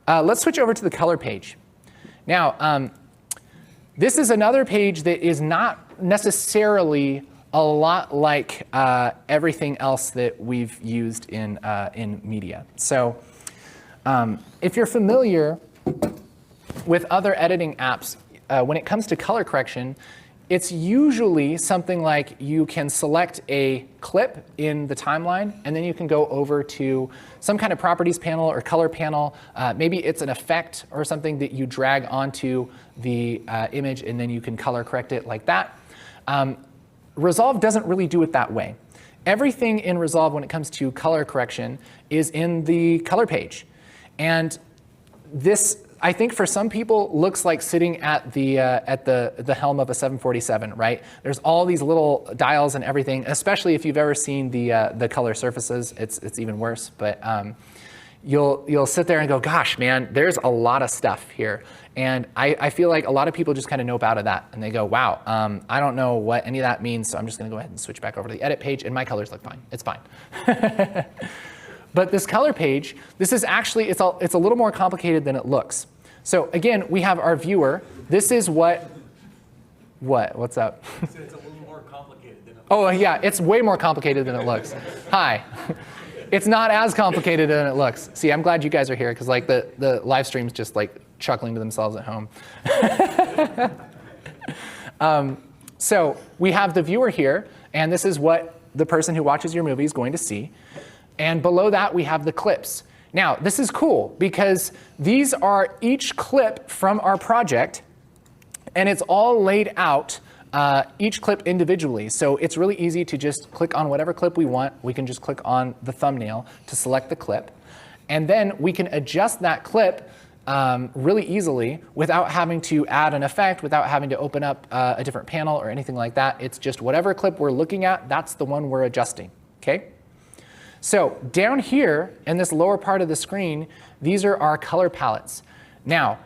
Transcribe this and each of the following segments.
Let's switch over to the color page. Now, this is another page that is not necessarily a lot like everything else that we've used in media. So if you're familiar with other editing apps, when it comes to color correction, it's usually something like you can select a clip in the timeline, and then you can go over to some kind of properties panel or color panel. Maybe it's an effect or something that you drag onto the image, and then you can color correct it like that. Resolve doesn't really do it that way. Everything in Resolve when it comes to color correction is in the color page. And this, I think for some people, looks like sitting at the helm of a 747, right? There's all these little dials and everything, especially if you've ever seen the color surfaces, it's even worse. But you'll sit there and go, gosh, man, there's a lot of stuff here. And I feel like a lot of people just kind of nope out of that. And they go, wow, I don't know what any of that means, so I'm just going to go ahead and switch back over to the edit page, and my colors look fine. It's fine. But this color page, this is actually, it's a little more complicated than it looks. So again, we have our viewer. This is what's up? It's a little more complicated than it looks. Oh yeah, it's way more complicated than it looks. Hi. It's not as complicated than it looks. See, I'm glad you guys are here, because like the live stream's just like chuckling to themselves at home. So we have the viewer here, and this is what the person who watches your movie is going to see. And below that, we have the clips. Now, this is cool, because these are each clip from our project, and it's all laid out, each clip individually. So it's really easy to just click on whatever clip we want. We can just click on the thumbnail to select the clip. And then we can adjust that clip really easily without having to add an effect, without having to open up a different panel or anything like that. It's just whatever clip we're looking at, that's the one we're adjusting, okay? So down here in this lower part of the screen, these are our color palettes. Now,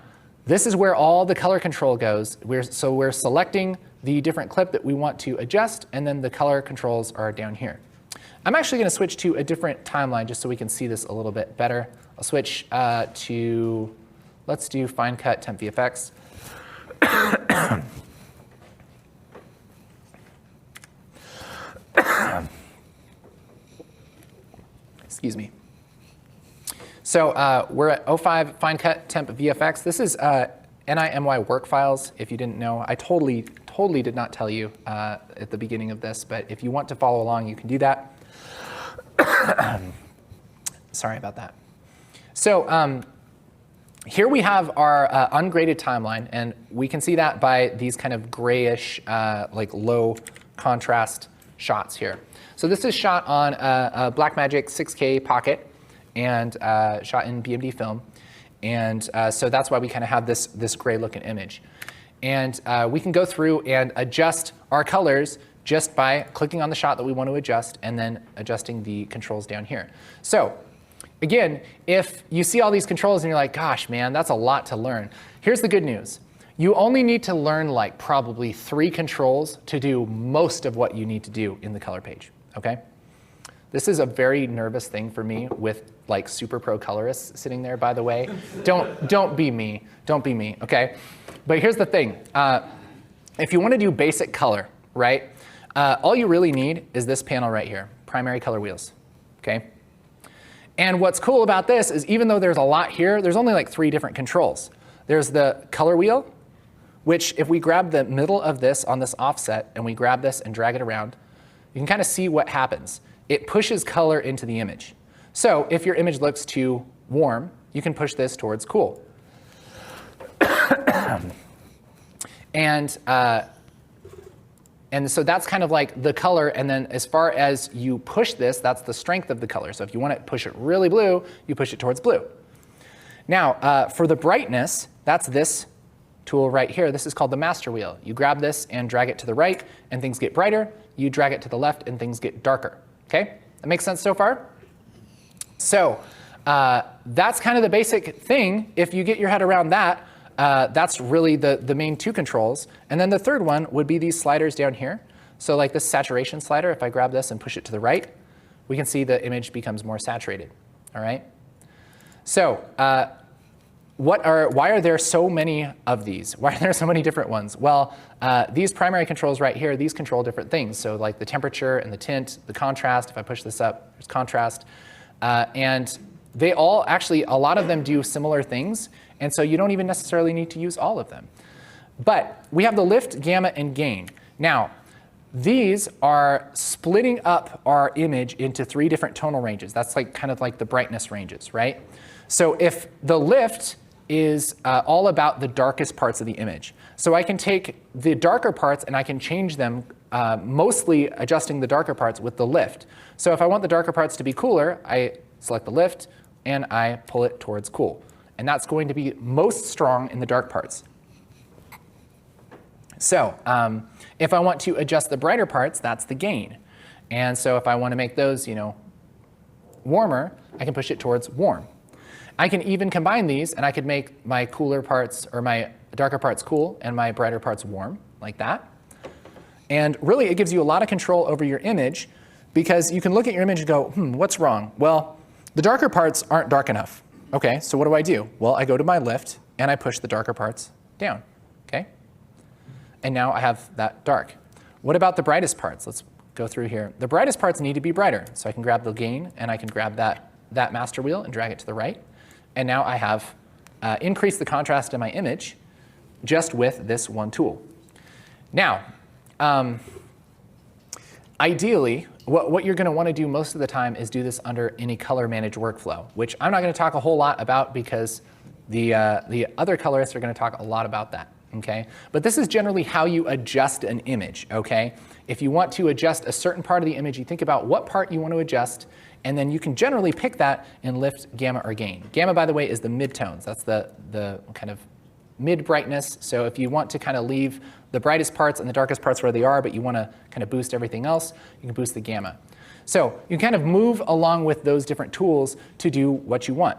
this is where all the color control goes. So we're selecting the different clip that we want to adjust, and then the color controls are down here. I'm actually going to switch to a different timeline just so we can see this a little bit better. I'll switch to, let's do Fine Cut Temp VFX. Excuse me. So we're at 05 Fine Cut Temp VFX. This is NIMY work files, if you didn't know. I totally did not tell you at the beginning of this, but if you want to follow along, you can do that. Sorry about that. So here we have our ungraded timeline, and we can see that by these kind of grayish, like low contrast shots here. So this is shot on a Blackmagic 6K Pocket and shot in BMD film. And so that's why we kind of have this gray looking image. And we can go through and adjust our colors just by clicking on the shot that we want to adjust and then adjusting the controls down here. So again, if you see all these controls and you're like, gosh, man, that's a lot to learn. Here's the good news. You only need to learn like probably 3 controls to do most of what you need to do in the color page, okay? This is a very nervous thing for me with like super pro colorists sitting there, by the way. Don't be me, okay? But here's the thing. If you want to do basic color, right, all you really need is this panel right here, primary color wheels, okay? And what's cool about this is even though there's a lot here, there's only like 3 different controls. There's the color wheel, which if we grab the middle of this on this offset and we grab this and drag it around, you can kind of see what happens. It pushes color into the image. So if your image looks too warm, you can push this towards cool. And so that's kind of like the color. And then as far as you push this, that's the strength of the color. So if you want to push it really blue, you push it towards blue. Now, for the brightness, that's this tool right here. This is called the master wheel. You grab this and drag it to the right, and things get brighter. You drag it to the left, and things get darker. Okay? That makes sense so far? So that's kind of the basic thing. If you get your head around that, that's really the main 2 controls. And then the third one would be these sliders down here. So like this saturation slider, if I grab this and push it to the right, we can see the image becomes more saturated. All right? So why are there so many of these? Why are there so many different ones? Well, these primary controls right here, these control different things. So like the temperature and the tint, the contrast. If I push this up, there's contrast. And they all actually, a lot of them do similar things. And so you don't even necessarily need to use all of them. But we have the lift, gamma, and gain. Now, these are splitting up our image into 3 different tonal ranges. That's like kind of like the brightness ranges, right? So if the lift is all about the darkest parts of the image. So I can take the darker parts and I can change them, mostly adjusting the darker parts with the lift. So if I want the darker parts to be cooler, I select the lift and I pull it towards cool. And that's going to be most strong in the dark parts. So if I want to adjust the brighter parts, that's the gain. And so if I want to make those, warmer, I can push it towards warm. I can even combine these, and I could make my cooler parts or my darker parts cool and my brighter parts warm, like that. And really, it gives you a lot of control over your image, because you can look at your image and go, what's wrong? Well, the darker parts aren't dark enough. OK, so what do? Well, I go to my lift, and I push the darker parts down. OK? And now I have that dark. What about the brightest parts? Let's go through here. The brightest parts need to be brighter. So I can grab the gain, and I can grab that master wheel and drag it to the right. And now I have increased the contrast in my image just with this one tool. Now, ideally, what you're going to want to do most of the time is do this under any color manage workflow, which I'm not going to talk a whole lot about because the other colorists are going to talk a lot about that. Okay? But this is generally how you adjust an image. Okay? If you want to adjust a certain part of the image, you think about what part you want to adjust, and then you can generally pick that in lift, gamma, or gain. Gamma, by the way, is the midtones. That's the kind of mid-brightness. So if you want to kind of leave the brightest parts and the darkest parts where they are, but you want to kind of boost everything else, you can boost the gamma. So you kind of move along with those different tools to do what you want.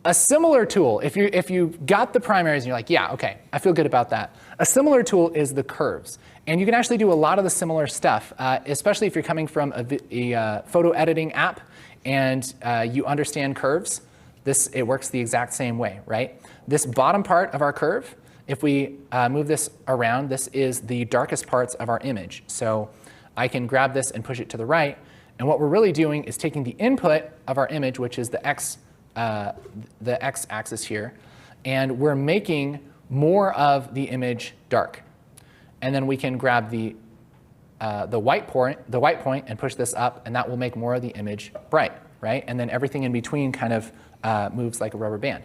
A similar tool, if you got the primaries and you're like, yeah, OK, I feel good about that. A similar tool is the curves. And you can actually do a lot of the similar stuff, especially if you're coming from a photo editing app and you understand curves. It works the exact same way, right? This bottom part of our curve, if we move this around, this is the darkest parts of our image. So I can grab this and push it to the right. And what we're really doing is taking the input of our image, which is the x-axis here, and we're making more of the image dark. And then we can grab the white point and push this up, and that will make more of the image bright, right? And then everything in between kind of moves like a rubber band.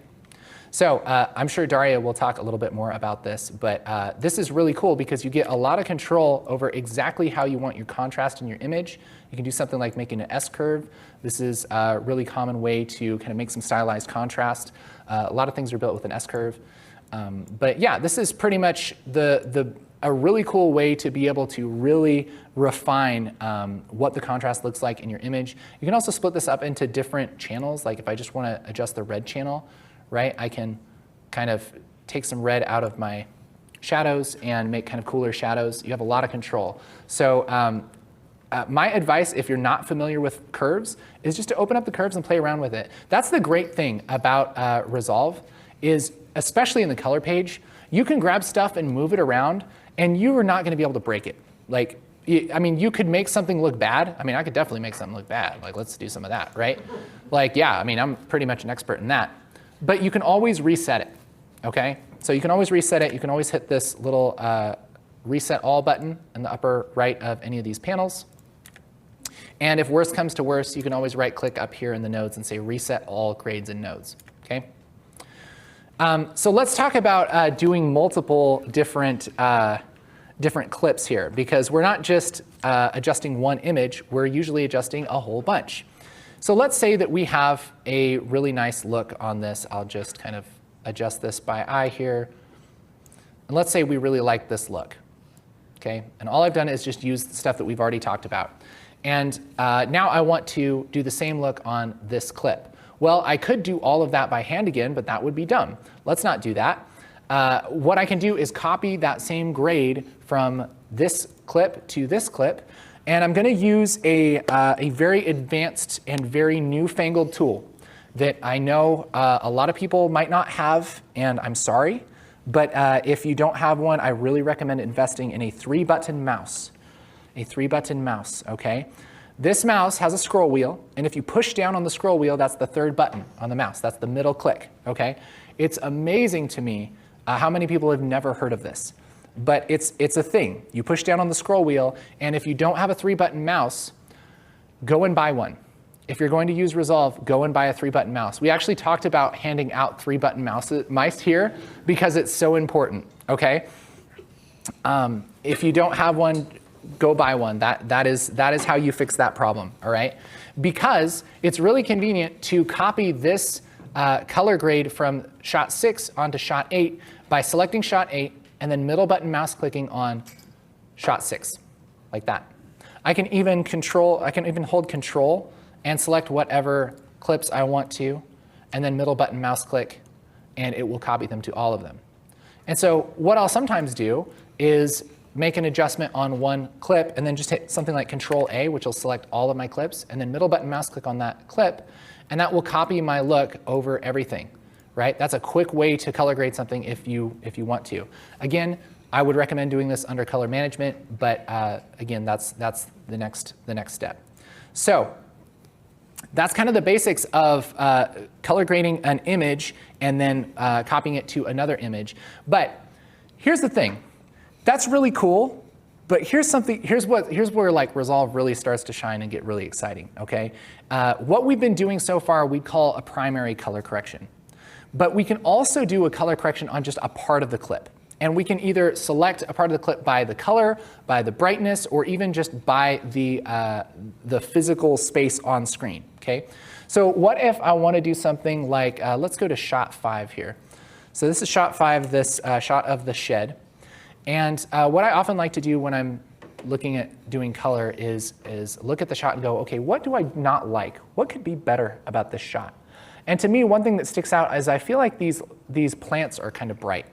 So I'm sure Daria will talk a little bit more about this, but this is really cool because you get a lot of control over exactly how you want your contrast in your image. You can do something like making an S-curve. This is a really common way to kind of make some stylized contrast. A lot of things are built with an S-curve. But yeah, this is pretty much a really cool way to be able to really refine what the contrast looks like in your image. You can also split this up into different channels. Like if I just want to adjust the red channel, right, I can kind of take some red out of my shadows and make kind of cooler shadows. You have a lot of control. So my advice, if you're not familiar with curves, is just to open up the curves and play around with it. That's the great thing about Resolve, is especially in the color page, you can grab stuff and move it around, and you are not going to be able to break it. Like, I mean, you could make something look bad. I mean, I could definitely make something look bad. Like, let's do some of that, right? Like, yeah, I mean, I'm pretty much an expert in that. But you can always reset it, OK? So you can always reset it. You can always hit this little reset all button in the upper right of any of these panels. And if worse comes to worse, you can always right-click up here in the nodes and say reset all grades and nodes, OK? So let's talk about doing multiple different clips here, because we're not just adjusting one image. We're usually adjusting a whole bunch. So let's say that we have a really nice look on this. I'll just kind of adjust this by eye here. And let's say we really like this look. Okay? And all I've done is just use the stuff that we've already talked about. And now I want to do the same look on this clip. Well, I could do all of that by hand again, but that would be dumb. Let's not do that. What I can do is copy that same grade from this clip to this clip. And I'm going to use a very advanced and very newfangled tool. that I know a lot of people might not have, and I'm sorry, but if you don't have one, I really recommend investing in a 3-button mouse. A 3-button mouse, okay? This mouse has a scroll wheel, and if you push down on the scroll wheel, that's the 3rd button on the mouse. That's the middle click, okay? It's amazing to me how many people have never heard of this. But it's a thing. You push down on the scroll wheel, and if you don't have a 3-button mouse, go and buy one. If you're going to use Resolve, go and buy a 3-button mouse. We actually talked about handing out 3-button mice here because it's so important, okay? If you don't have one, go buy one. That is how you fix that problem, all right? Because it's really convenient to copy this color grade from shot 6 onto shot 8 by selecting shot 8 and then middle button mouse clicking on shot 6, like that. I can even hold Control and select whatever clips I want to, and then middle button mouse click, and it will copy them to all of them. And so what I'll sometimes do is make an adjustment on one clip and then just hit something like Control A, which will select all of my clips, and then middle button mouse click on that clip, and that will copy my look over everything, right? That's a quick way to color grade something if you want to. Again, I would recommend doing this under color management, but again, that's the next step. So that's kind of the basics of color grading an image and then copying it to another image. But here's the thing. That's really cool, but here's where like Resolve really starts to shine and get really exciting, okay? What we've been doing so far we call a primary color correction. But we can also do a color correction on just a part of the clip. And we can either select a part of the clip by the color, by the brightness, or even just by the physical space on screen, okay? So what if I want to do something like, let's go to shot 5 here. So this is shot 5, this shot of the shed. And what I often like to do when I'm looking at doing color is look at the shot and go, okay, what do I not like? What could be better about this shot? And to me, one thing that sticks out is I feel like these plants are kind of bright.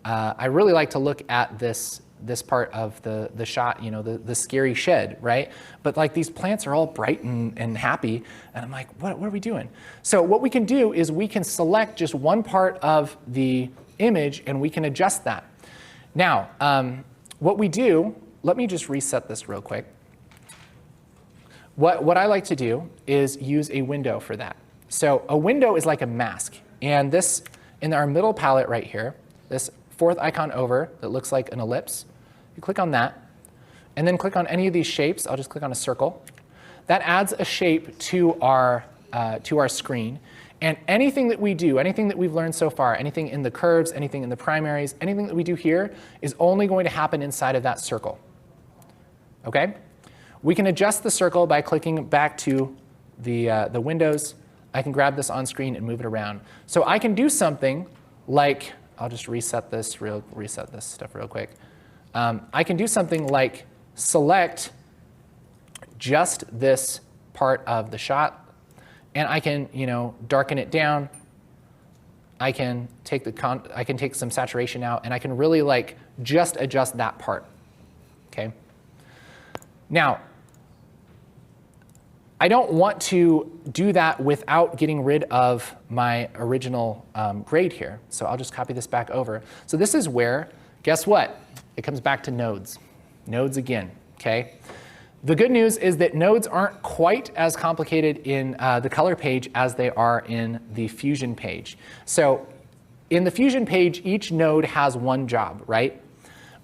I really like to look at this part of the shot, you know, the scary shed, right? But like these plants are all bright and happy, and I'm like, what are we doing? So what we can do is we can select just one part of the image and we can adjust that. Now, what we do, let me just reset this real quick. What I like to do is use a window for that. So a window is like a mask, and this, in our middle palette right here, this 4th icon over that looks like an ellipse, you click on that, and then click on any of these shapes. I'll just click on a circle. That adds a shape to our screen. And anything that we do, anything that we've learned so far, anything in the curves, anything in the primaries, anything that we do here is only going to happen inside of that circle. Okay? We can adjust the circle by clicking back to the windows. I can grab this on screen and move it around. So I can do something like, I'll just reset this stuff real quick. I can do something like select just this part of the shot, and I can, you know, darken it down. I can take some saturation out, and I can really like just adjust that part. Okay. Now, I don't want to do that without getting rid of my original grade here. So I'll just copy this back over. So this is where, guess what? It comes back to nodes. Nodes again, okay? The good news is that nodes aren't quite as complicated in the color page as they are in the Fusion page. So in the Fusion page, each node has one job, right?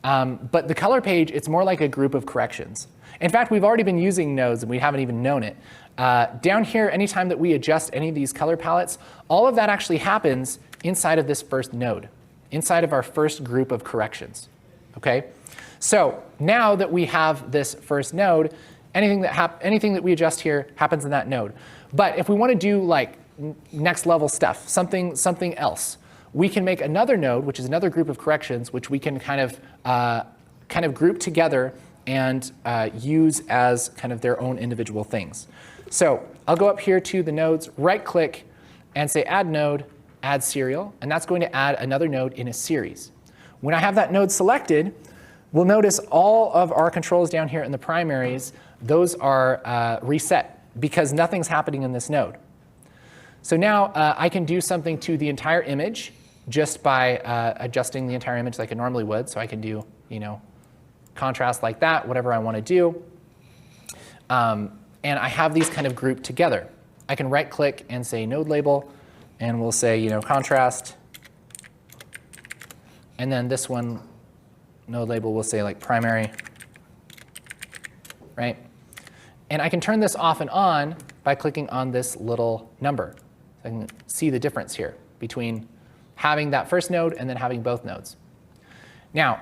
But the color page, it's more like a group of corrections. In fact, we've already been using nodes and we haven't even known it. Down here, anytime that we adjust any of these color palettes, all of that actually happens inside of this first node, inside of our first group of corrections. Okay? So now that we have this first node, anything that we adjust here happens in that node. But if we want to do like next level stuff, something else, we can make another node, which is another group of corrections, which we can kind of group together and use as kind of their own individual things. So I'll go up here to the nodes, right click, and say add node, add serial, and that's going to add another node in a series. When I have that node selected, we'll notice all of our controls down here in the primaries, those are reset because nothing's happening in this node. So now I can do something to the entire image just by adjusting the entire image like I normally would. So I can do, contrast like that, whatever I want to do. And I have these kind of grouped together. I can right click and say node label, and we'll say, contrast. And then this one, node label, we'll say like primary, right? And I can turn this off and on by clicking on this little number. So I can see the difference here between having that first node and then having both nodes. Now,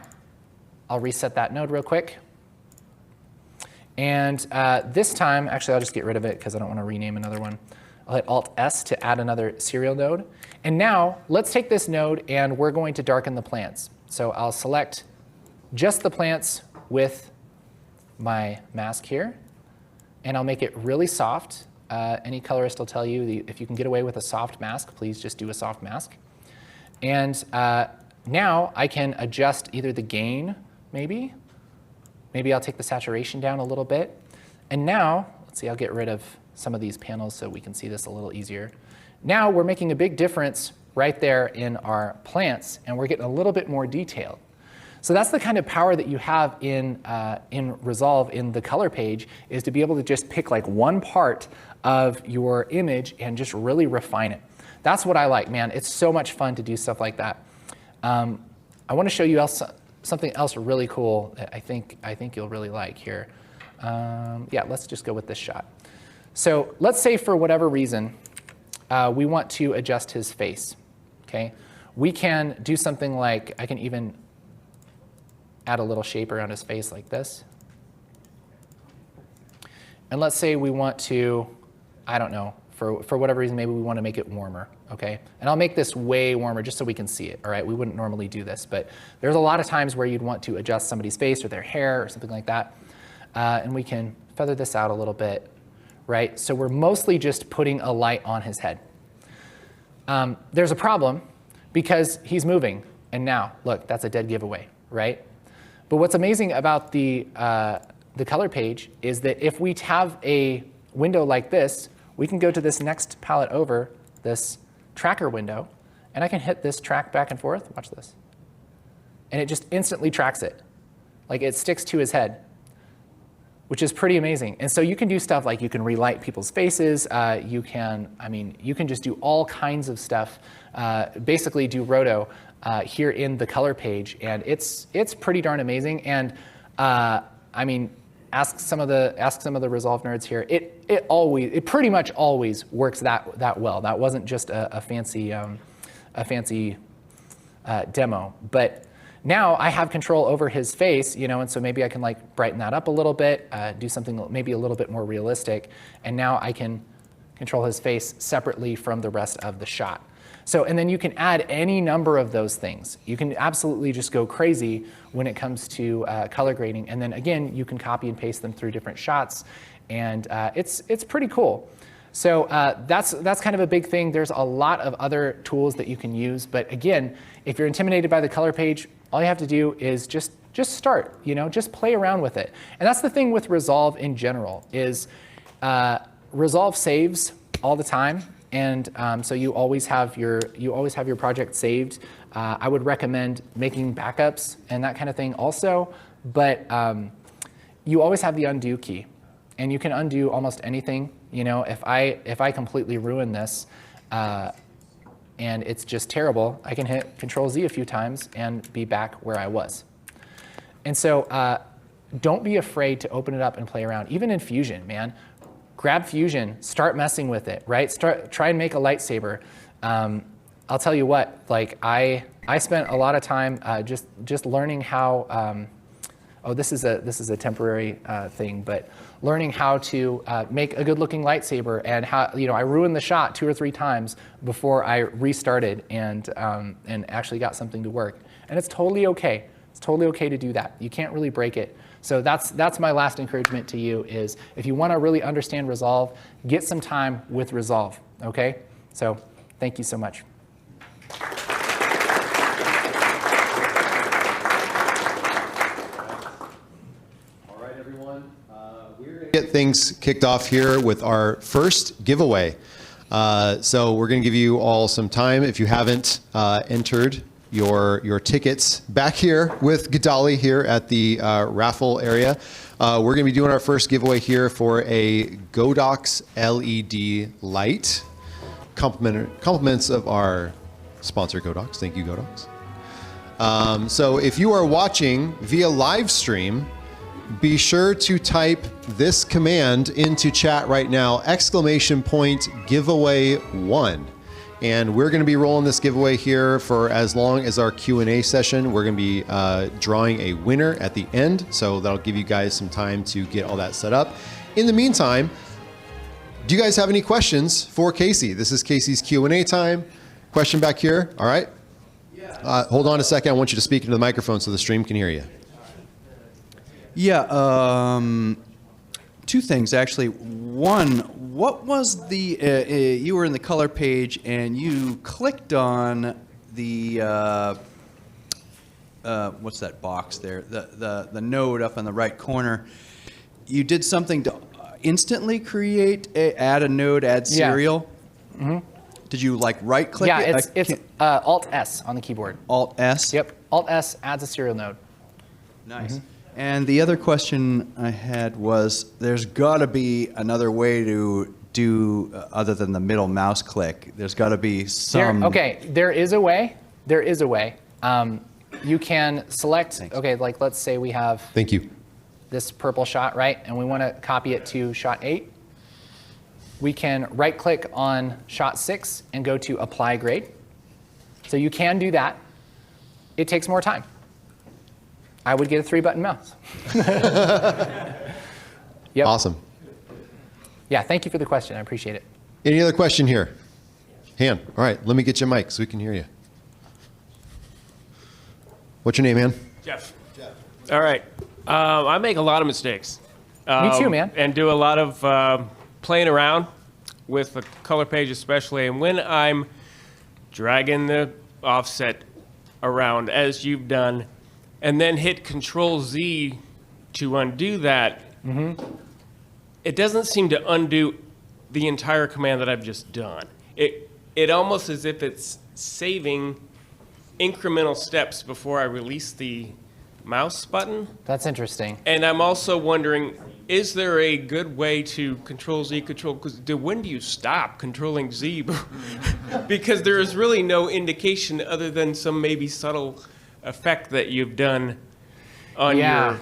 I'll reset that node real quick. And this time, actually, I'll just get rid of it because I don't want to rename another one. I'll hit Alt-S to add another serial node. And now, let's take this node, and we're going to darken the plants. So I'll select just the plants with my mask here. And I'll make it really soft. Any colorist will tell you if you can get away with a soft mask, please just do a soft mask. And now I can adjust either the gain, maybe. Maybe I'll take the saturation down a little bit. And now, let's see, I'll get rid of some of these panels so we can see this a little easier. Now we're making a big difference right there in our plants, and we're getting a little bit more detailed. So that's the kind of power that you have in Resolve in the color page, is to be able to just pick like one part of your image and just really refine it. That's what I like, man. It's so much fun to do stuff like that. I want to show you something else really cool that I think you'll really like here. Yeah, let's just go with this shot. So let's say for whatever reason, we want to adjust his face. Okay, we can do something like, I can even add a little shape around his face like this. And let's say we want to, I don't know, for whatever reason, maybe we want to make it warmer, okay? And I'll make this way warmer just so we can see it, all right? We wouldn't normally do this, but there's a lot of times where you'd want to adjust somebody's face or their hair or something like that. And we can feather this out a little bit, right? So we're mostly just putting a light on his head. There's a problem because he's moving, and now, look, that's a dead giveaway, right? But what's amazing about the color page is that if we have a window like this, we can go to this next palette over, this tracker window, and I can hit this track back and forth. Watch this. And it just instantly tracks it. Like it sticks to his head, which is pretty amazing. And so you can do stuff like you can relight people's faces. You can just do all kinds of stuff. Basically do Roto here in the color page, and it's pretty darn amazing. And ask some of the Resolve nerds here. It pretty much always works that well. That wasn't just a fancy demo, but now I have control over his face, and so maybe I can like brighten that up a little bit, do something maybe a little bit more realistic, and now I can control his face separately from the rest of the shot. So, and then you can add any number of those things. You can absolutely just go crazy when it comes to color grading. And then again, you can copy and paste them through different shots. And it's pretty cool. So that's kind of a big thing. There's a lot of other tools that you can use. But again, if you're intimidated by the color page, all you have to do is just start, just play around with it. And that's the thing with Resolve in general is Resolve saves all the time. And so you always have your project saved. I would recommend making backups and that kind of thing also. But you always have the undo key, and you can undo almost anything. If I completely ruin this and it's just terrible, I can hit Control-Z a few times and be back where I was. And so don't be afraid to open it up and play around. Even in Fusion, man. Grab Fusion, start messing with it, right? Try and make a lightsaber. I'll tell you what, like I spent a lot of time just learning how. This is a temporary thing, but learning how to make a good-looking lightsaber, and how I ruined the shot 2 or 3 times before I restarted and actually got something to work. And it's totally okay. It's totally okay to do that. You can't really break it. So that's my last encouragement to you is if you want to really understand Resolve, get some time with Resolve, okay? So thank you so much. All right, everyone. We're going to get things kicked off here with our first giveaway. So we're going to give you all some time. If you haven't entered your tickets back here with Gadali here at the Raffle area, we're going to be doing our first giveaway here for a Godox LED light. Compliments of our sponsor, Godox. Thank you, Godox. So if you are watching via live stream, be sure to type this command into chat right now, !giveaway1. And we're going to be rolling this giveaway here for as long as our Q&A session. We're going to be drawing a winner at the end. So that'll give you guys some time to get all that set up. In the meantime, do you guys have any questions for Casey? This is Casey's Q&A time. Question back here. All right. Hold on a second. I want you to speak into the microphone so the stream can hear you. Yeah, two things actually. One, what was the, you were in the color page and you clicked on the, what's that box there? The node up in the right corner. You did something to instantly add a node, add serial. Yeah. Mm-hmm. Did you like right click it? Yeah, it's Alt S on the keyboard. Alt S? Yep, Alt S adds a serial node. Nice. Mm-hmm. And the other question I had was, there's got to be another way to do, other than the middle mouse click. There's got to be some... There is a way. There is a way. You can select, Thanks. okay, like let's say we have Thank you. this purple shot, right? And we want to copy it to shot 8. We can right click on shot 6 and go to apply grade. So you can do that. It takes more time. I would get a 3-button mouse. Yep. Awesome. Yeah, thank you for the question. I appreciate it. Any other question here? Han. All right, let me get you a mic so we can hear you. What's your name, man? Jeff. All right. I make a lot of mistakes. Me too, man. And do a lot of playing around with the color page especially. And when I'm dragging the offset around, as you've done, and then hit Control-Z to undo that, it doesn't seem to undo the entire command that I've just done. It almost as if it's saving incremental steps before I release the mouse button. That's interesting. And I'm also wondering, is there a good way to Control-Z, because when do you stop controlling Z? Because there is really no indication other than some maybe subtle effect that you've done on your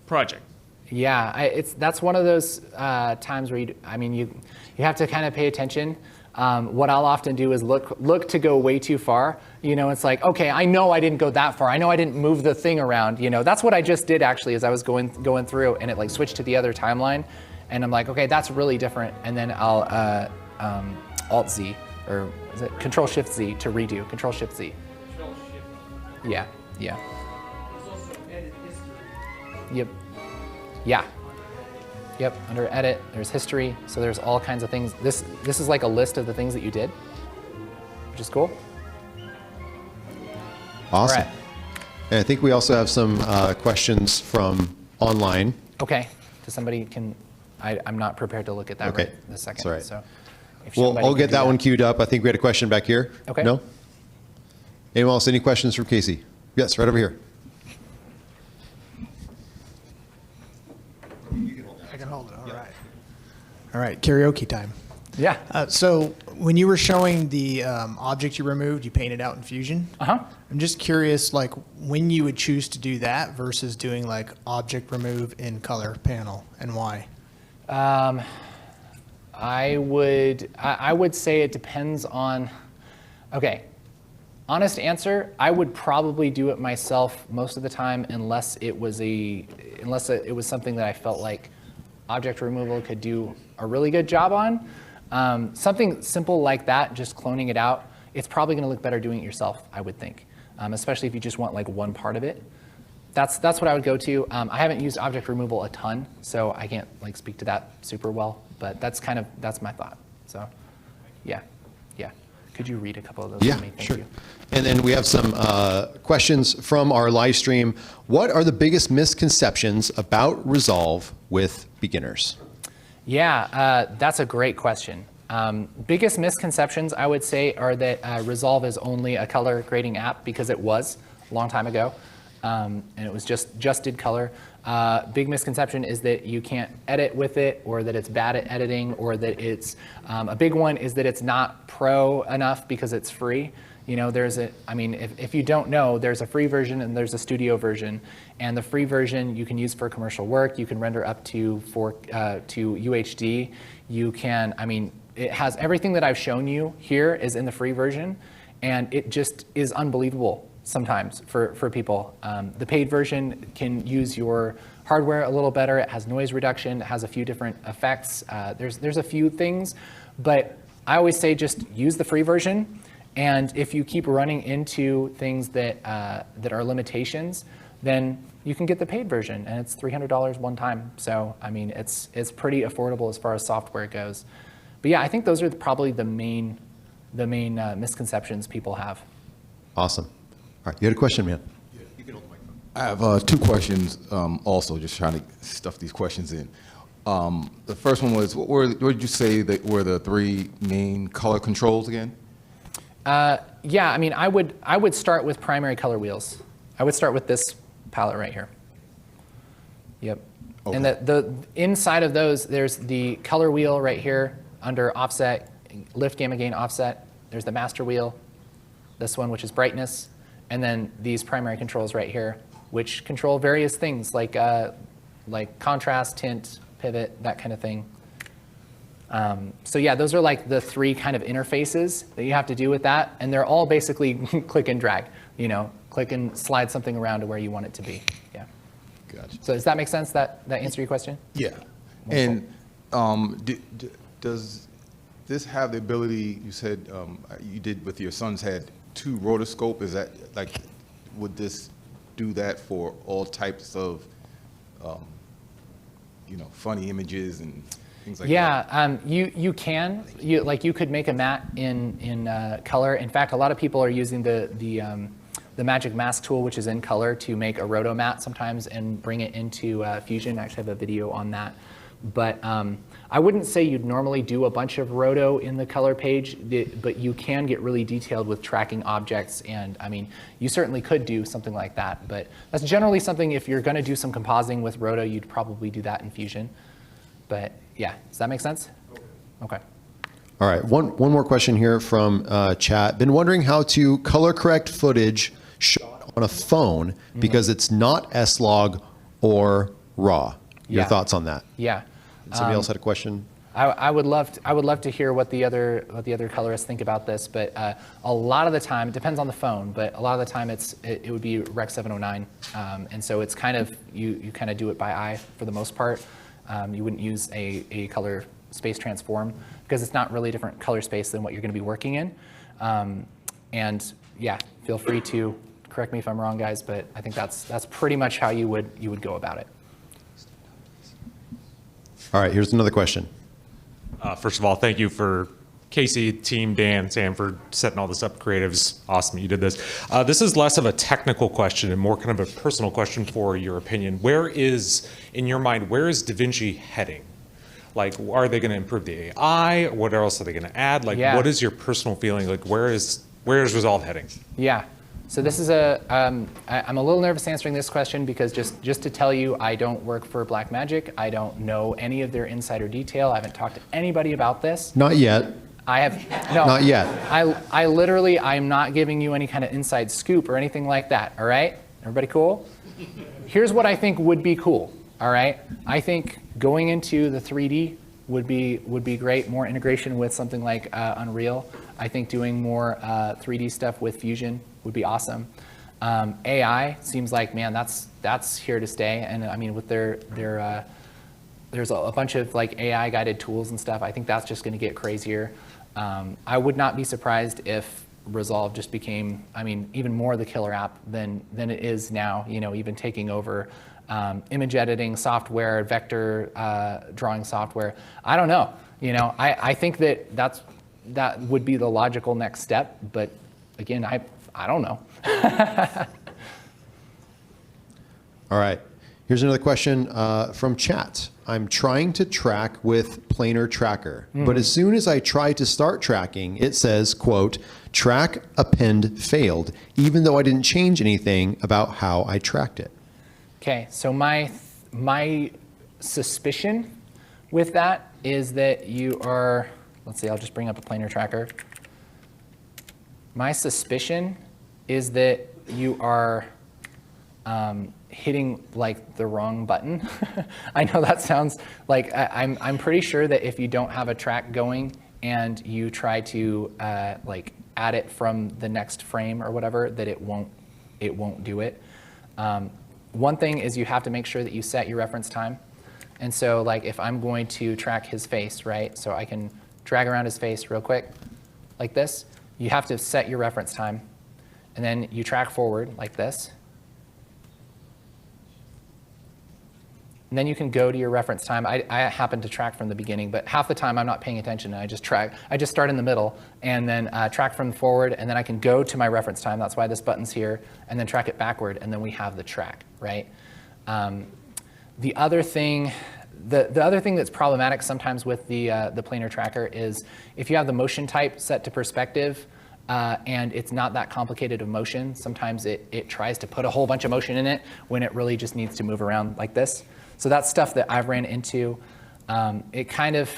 project. Yeah, that's one of those times where you have to kind of pay attention. What I'll often do is look to go way too far. It's like, okay, I know I didn't go that far. I know I didn't move the thing around. That's what I just did actually, as I was going through, and it like switched to the other timeline, and I'm like, okay, that's really different. And then I'll Alt Z, or is it Control Shift Z to redo? Control Shift Z. Control Shift. Yeah. There's also edit history. Yep. Yeah. Yep. Under edit, there's history. So there's all kinds of things. This is like a list of the things that you did, which is cool. Awesome. All right. And I think we also have some questions from online. Okay. Does somebody I'm not prepared to look at that Okay. right this second. That's all right. So if Well, somebody I'll can get do that one queued up. I think we had a question back here. Okay. No? Anyone else? Any questions from Casey? Yes, right over here. I can hold it. All right. All right. Karaoke time. Yeah. So when you were showing the object you removed, you painted out in Fusion. I'm just curious, like when you would choose to do that versus doing like object remove in color panel, and why? I would say it depends on. Okay. Honest answer, I would probably do it myself most of the time unless it was something that I felt like object removal could do a really good job on. Something simple like that, just cloning it out, it's probably going to look better doing it yourself, I would think, especially if you just want like one part of it. That's what I would go to. I haven't used object removal a ton, so I can't like speak to that super well, but that's my thought. So, yeah. Could you read a couple of those Yeah, for me? Thank sure. you. And then we have some questions from our live stream. What are the biggest misconceptions about Resolve with beginners? Yeah, that's a great question. Biggest misconceptions, I would say, are that Resolve is only a color grading app, because it was a long time ago, and it was just did color. Big misconception is that you can't edit with it, or that it's bad at editing, or that it's, a big one is that it's not pro enough because it's free. You know, if you don't know, there's a free version and there's a studio version. And the free version you can use for commercial work. You can render up to UHD. You can, it has everything that I've shown you here is in the free version. And it just is unbelievable sometimes for people. The paid version can use your hardware a little better. It has noise reduction. It has a few different effects. There's a few things. But I always say just use the free version. And if you keep running into things that are limitations, then you can get the paid version, and it's $300 one time. So it's pretty affordable as far as software goes. But yeah, I think those are probably the main misconceptions people have. Awesome. All right, you had a question, man. I have 2 questions. Also, just trying to stuff these questions in. The first one was, what did you say that were the 3 main color controls again? Yeah, I would start with primary color wheels. I would start with this palette right here. Yep. Okay. And the inside of those, there's the color wheel right here under offset, lift, gamma, gain, offset. There's the master wheel, this one, which is brightness, and then these primary controls right here, which control various things like contrast, tint, pivot, that kind of thing. So yeah, those are like the 3 kind of interfaces that you have to do with that, and they're all basically click and drag. Click and slide something around to where you want it to be. Yeah. Gotcha. So does that make sense? That answer your question? Yeah. And does this have the ability? You said you did with your son's head 2 rotoscope. Is that like, would this do that for all types of funny images and things like that? Yeah, you can. You could make a matte in color. In fact, a lot of people are using the Magic Mask tool, which is in color, to make a Roto matte sometimes and bring it into Fusion. I actually have a video on that. But I wouldn't say you'd normally do a bunch of Roto in the color page, but you can get really detailed with tracking objects. And you certainly could do something like that. But that's generally something, if you're going to do some compositing with Roto, you'd probably do that in Fusion. But yeah, does that make sense? Okay. All right, one more question here from chat. Been wondering how to color correct footage shot on a phone because it's not S-Log or RAW. Your thoughts on that? Yeah. Somebody else had a question? I would love to hear what the other colorists think about this, but a lot of the time, it depends on the phone, but a lot of the time it would be Rec 709, and so it's kind of you kind of do it by eye for the most part. You wouldn't use a color space transform because it's not really a different color space than what you're going to be working in. And yeah, feel free to correct me if I'm wrong, guys, but I think that's pretty much how you would go about it. All right, here's another question. First of all, thank you for Casey, team, Dan, Sam, for setting all this up. Creatives, awesome you did this. This is less of a technical question and more kind of a personal question for your opinion. In your mind, where is DaVinci heading? Like, are they going to improve the AI? What else are they going to add? Like, what is your personal feeling? Like, where is Resolve heading? Yeah. So this is I'm a little nervous answering this question because just to tell you, I don't work for Blackmagic. I don't know any of their insider detail. I haven't talked to anybody about this. Not yet. I have, no. Not yet. I literally, I'm not giving you any kind of inside scoop or anything like that, all right? Everybody cool? Here's what I think would be cool, all right? I think going into the 3D would be great, more integration with something like Unreal. I think doing more 3D stuff with Fusion would be awesome. AI seems like, man, that's here to stay. And I mean, with there's a bunch of like AI guided tools and stuff. I think that's just going to get crazier. I would not be surprised if Resolve just became, I mean, even more the killer app than it is now. You know, even taking over image editing software, vector drawing software. I don't know. You know, I think that would be the logical next step. But again, I don't know. All right. Here's another question from chat. I'm trying to track with planar tracker, but as soon as I try to start tracking, it says, quote, track append failed, even though I didn't change anything about how I tracked it. Okay, so my suspicion with that is that you are, let's see, I'll just bring up a planar tracker. My suspicion is that you are hitting like the wrong button. I know that sounds like, I'm pretty sure that if you don't have a track going and you try to like add it from the next frame or whatever, that it won't do it. One thing is you have to make sure that you set your reference time. And so like if I'm going to track his face, right? So I can drag around his face real quick like this. You have to set your reference time. And then you track forward like this. And then you can go to your reference time. I happen to track from the beginning, but half the time I'm not paying attention and I just track. I just start in the middle and then track from forward, and then I can go to my reference time. That's why this button's here, and then track it backward, and then we have the track, right? The other thing that's problematic sometimes with the planar tracker is if you have the motion type set to perspective, and it's not that complicated of motion, sometimes it tries to put a whole bunch of motion in it when it really just needs to move around like this. So that's stuff that I've ran into. It's kind of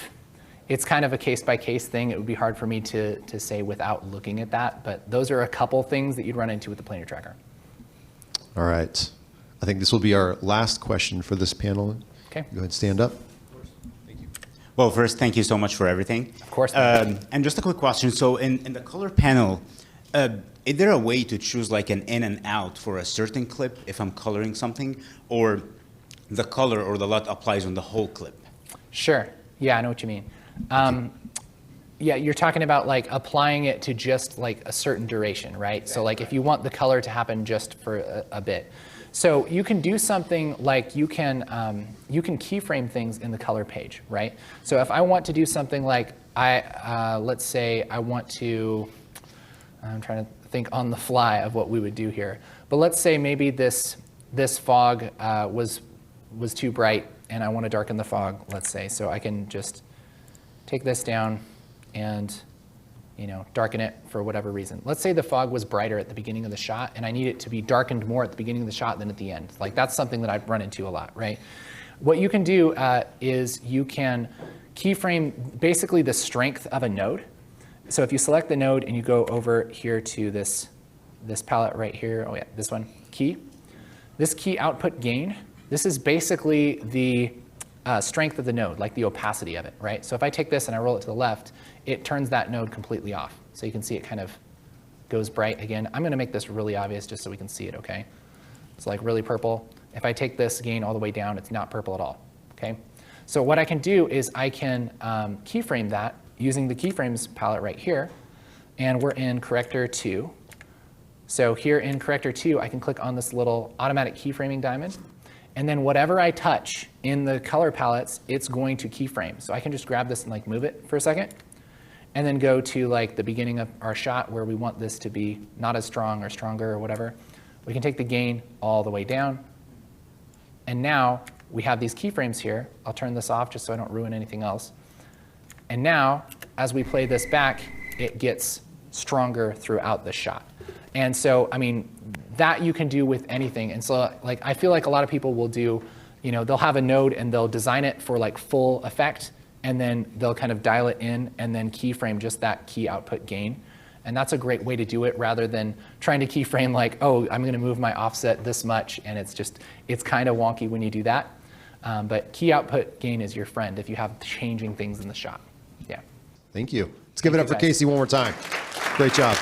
a case-by-case thing. It would be hard for me to say without looking at that, but those are a couple things that you'd run into with the planar tracker. All right. I think this will be our last question for this panel. Okay. Go ahead and stand up. Well, first, thank you so much for everything. Of course. And just a quick question. So in the color panel, is there a way to choose like an in and out for a certain clip if I'm coloring something, or the color or the LUT applies on the whole clip? Sure. Yeah, I know what you mean. Yeah, you're talking about like applying it to just like a certain duration, right? So like if you want the color to happen just for a bit. So you can do something like you can keyframe things in the color page, right? So if I want to do something like let's say I want to, I'm trying to think on the fly of what we would do here. But let's say maybe this fog was too bright and I want to darken the fog, let's say. So I can just take this down and darken it for whatever reason. Let's say the fog was brighter at the beginning of the shot and I need it to be darkened more at the beginning of the shot than at the end. Like that's something that I've run into a lot, right? What you can do is you can keyframe basically the strength of a node. So if you select the node and you go over here to this palette right here, oh yeah, this one, key. This key output gain, this is basically the strength of the node, like the opacity of it, right? So if I take this and I roll it to the left, it turns that node completely off. So you can see it kind of goes bright again. I'm gonna make this really obvious just so we can see it, okay? It's like really purple. If I take this gain all the way down, it's not purple at all, okay? So what I can do is I can keyframe that using the keyframes palette right here, and we're in corrector 2. So here in corrector 2, I can click on this little automatic keyframing diamond, and then whatever I touch in the color palettes, it's going to keyframe. So I can just grab this and like move it for a second, and then go to like the beginning of our shot where we want this to be not as strong or stronger or whatever. We can take the gain all the way down, and now we have these keyframes here. I'll turn this off just so I don't ruin anything else. And now, as we play this back, it gets stronger throughout the shot. And so, I mean, that you can do with anything. And so, like, I feel like a lot of people will do, they'll have a node and they'll design it for like full effect, and then they'll kind of dial it in and then keyframe just that key output gain. And that's a great way to do it rather than trying to keyframe like, oh, I'm gonna move my offset this much, and it's kind of wonky when you do that. But key output gain is your friend if you have changing things in the shot. Yeah. Thank you. Let's give it up for guys. Casey one more time. Great job.